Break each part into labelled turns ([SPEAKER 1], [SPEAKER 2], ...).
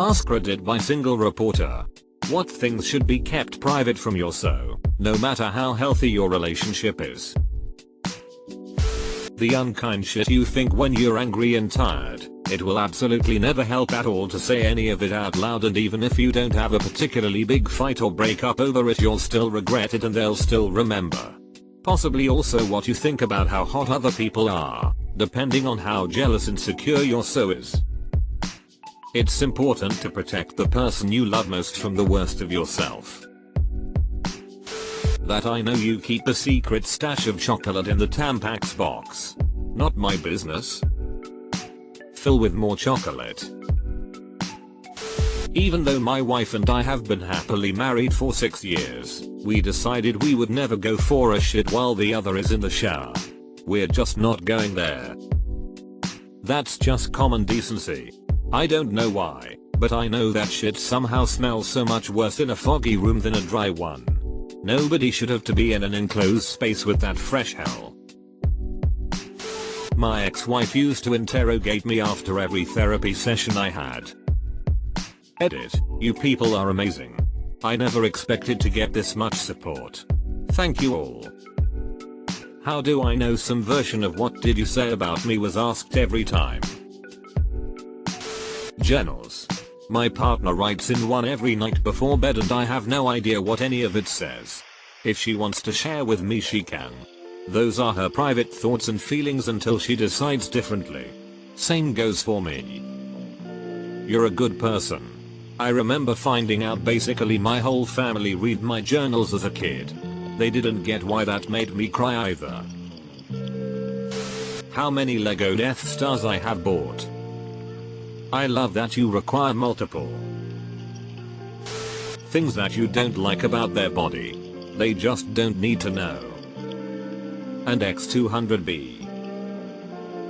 [SPEAKER 1] AskReddit by single reporter. What things should be kept private from your so, no matter how healthy your relationship is? The unkind shit you think when you're angry and tired, it will absolutely never help at all to say any of it out loud, and even if you don't have a particularly big fight or break up over it, you'll still regret it and they'll still remember. Possibly also what you think about how hot other people are, depending on how jealous and secure your so is. It's important to protect the person you love most from the worst of yourself. That I know you keep a secret stash of chocolate in the Tampax box. Not my business. Fill with more chocolate. Even though my wife and I have been happily married for 6 years, we decided we would never go for a shit while the other is in the shower. We're just not going there. That's just common decency. I don't know why, but I know that shit somehow smells so much worse in a foggy room than a dry one. Nobody should have to be in an enclosed space with that fresh hell. My ex-wife used to interrogate me after every therapy session I had. Edit, you people are amazing. I never expected to get this much support. Thank you all. How do I know some version of what did you say about me was asked every time. Journals. My partner writes in one every night before bed and I have no idea what any of it says. If she wants to share with me she can. Those are her private thoughts and feelings until she decides differently. Same goes for me. You're a good person. I remember finding out basically my whole family read my journals as a kid. They didn't get why that made me cry either. How many Lego Death Stars I have bought. I love that you require multiple. Things that you don't like about their body. They just don't need to know. And X200B.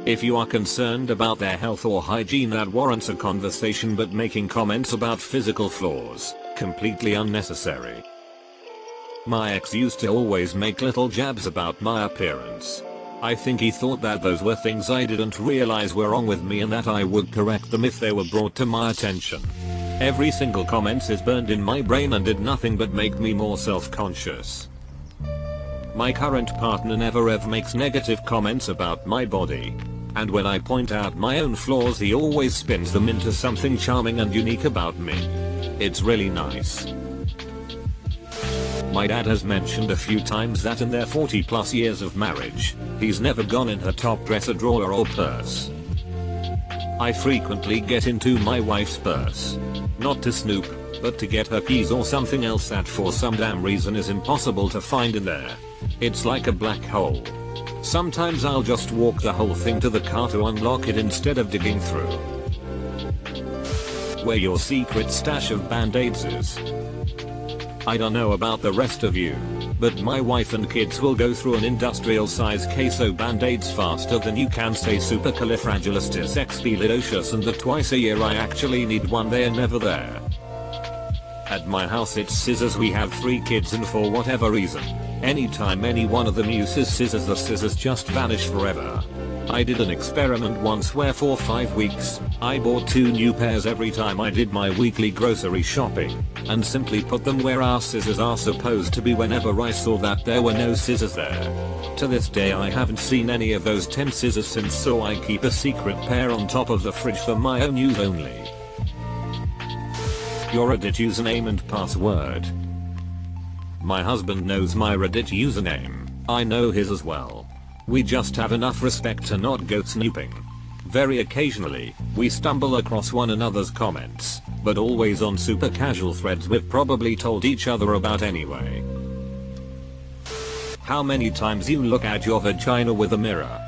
[SPEAKER 1] If you are concerned about their health or hygiene, that warrants a conversation, but making comments about physical flaws, completely unnecessary. My ex used to always make little jabs about my appearance. I think he thought that those were things I didn't realize were wrong with me and that I would correct them if they were brought to my attention. Every single comment is burned in my brain and did nothing but make me more self-conscious. My current partner never ever makes negative comments about my body. And when I point out my own flaws, he always spins them into something charming and unique about me. It's really nice. My dad has mentioned a few times that in their 40+ years of marriage, he's never gone in her top dresser drawer or purse. I frequently get into my wife's purse. Not to snoop, but to get her keys or something else that for some damn reason is impossible to find in there. It's like a black hole. Sometimes I'll just walk the whole thing to the car to unlock it instead of digging through. Where your secret stash of band-aids is. I don't know about the rest of you, but my wife and kids will go through an industrial size case of band-aids faster than you can say supercalifragilisticexpialidocious, and the twice a year I actually need one they are never there. At my house it's scissors. We have 3 kids and for whatever reason, anytime any one of them uses scissors, the scissors just vanish forever. I did an experiment once where for 5 weeks, I bought 2 new pairs every time I did my weekly grocery shopping, and simply put them where our scissors are supposed to be whenever I saw that there were no scissors there. To this day I haven't seen any of those 10 scissors since, so I keep a secret pair on top of the fridge for my own use only. Your Reddit username and password. My husband knows my Reddit username. I know his as well. We just have enough respect to not go snooping. Very occasionally, we stumble across one another's comments, but always on super casual threads we've probably told each other about anyway. How many times you look at your vagina with a mirror?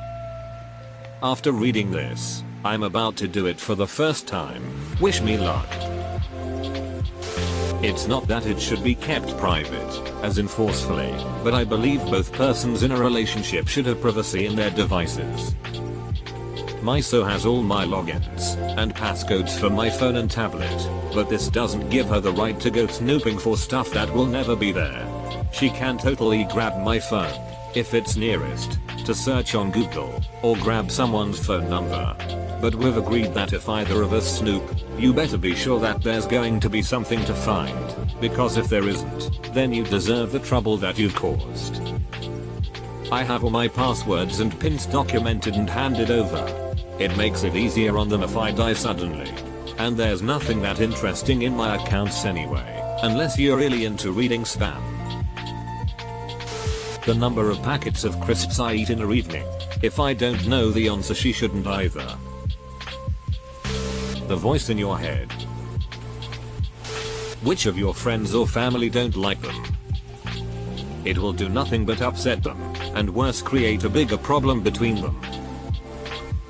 [SPEAKER 1] After reading this, I'm about to do it for the first time. Wish me luck. It's not that it should be kept private, as in forcefully, but I believe both persons in a relationship should have privacy in their devices. My so has all my logins and passcodes for my phone and tablet, but this doesn't give her the right to go snooping for stuff that will never be there. She can totally grab my phone, if it's nearest, to search on Google, or grab someone's phone number. but we've agreed that if either of us snoop, you better be sure that there's going to be something to find, because if there isn't, then you deserve the trouble that you've caused. I have all my passwords and pins documented and handed over. It makes it easier on them if I die suddenly. And there's nothing that interesting in my accounts anyway, unless you're really into reading spam. The number of packets of crisps I eat in a evening. If I don't know the answer, she shouldn't either. The voice in your head. Which of your friends or family don't like them? It will do nothing but upset them, and worse, create a bigger problem between them.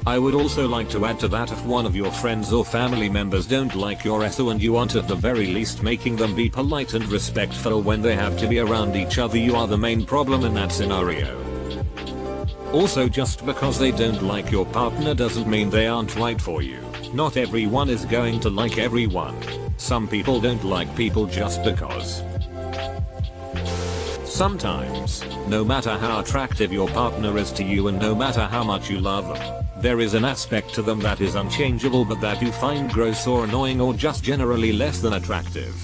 [SPEAKER 1] I would also like to add to that, if one of your friends or family members don't like your SO and you want at the very least making them be polite and respectful when they have to be around each other, you are the main problem in that scenario. Also, just because they don't like your partner doesn't mean they aren't right for you. Not everyone is going to like everyone. Some people don't like people just because. Sometimes, no matter how attractive your partner is to you and no matter how much you love them, there is an aspect to them that is unchangeable but that you find gross or annoying or just generally less than attractive.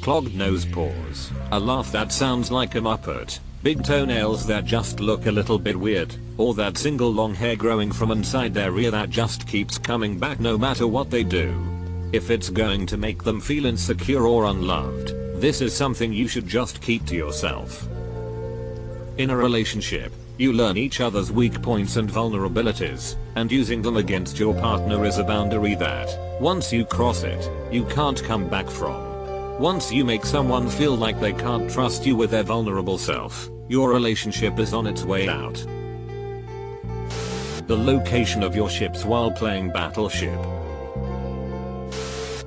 [SPEAKER 1] Clogged nose pores, a laugh that sounds like a muppet, big toenails that just look a little bit weird, or that single long hair growing from inside their ear that just keeps coming back no matter what they do. If it's going to make them feel insecure or unloved, this is something you should just keep to yourself. In a relationship, you learn each other's weak points and vulnerabilities, and using them against your partner is a boundary that, once you cross it, you can't come back from. Once you make someone feel like they can't trust you with their vulnerable self, your relationship is on its way out. The location of your ships while playing Battleship.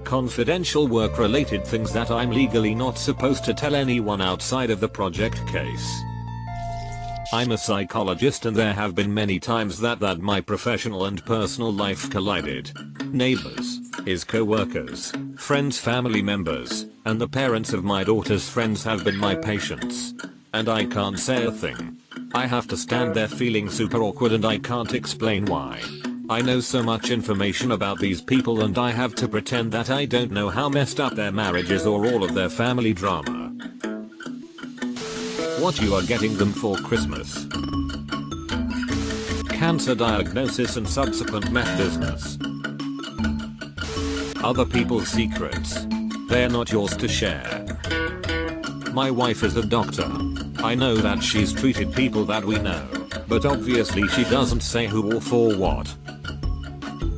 [SPEAKER 1] Confidential work-related things that I'm legally not supposed to tell anyone outside of the project case. I'm a psychologist and there have been many times that my professional and personal life collided. Neighbors, his co-workers, friends, family members, and the parents of my daughter's friends have been my patients. And I can't say a thing. I have to stand there feeling super awkward and I can't explain why. I know so much information about these people and I have to pretend that I don't know how messed up their marriage is or all of their family drama. What you are getting them for Christmas. Cancer diagnosis and subsequent meth business. Other people's secrets. They're not yours to share. My wife is a doctor. I know that she's treated people that we know, but obviously she doesn't say who or for what.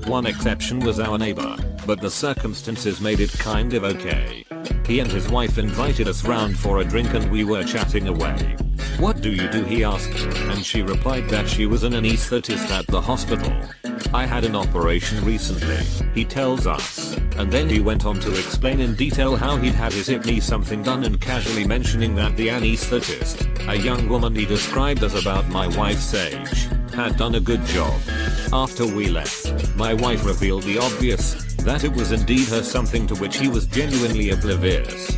[SPEAKER 1] One exception was our neighbor, but the circumstances made it kind of okay. He and his wife invited us round for a drink and we were chatting away. "What do you do?" he asked, and she replied that she was an anesthetist at the hospital. "I had an operation recently," he tells us, and then he went on to explain in detail how he'd had his hip knee something done and casually mentioning that the anesthetist, a young woman he described as about my wife's age, had done a good job. After we left, my wife revealed the obvious, that it was indeed her, something to which he was genuinely oblivious.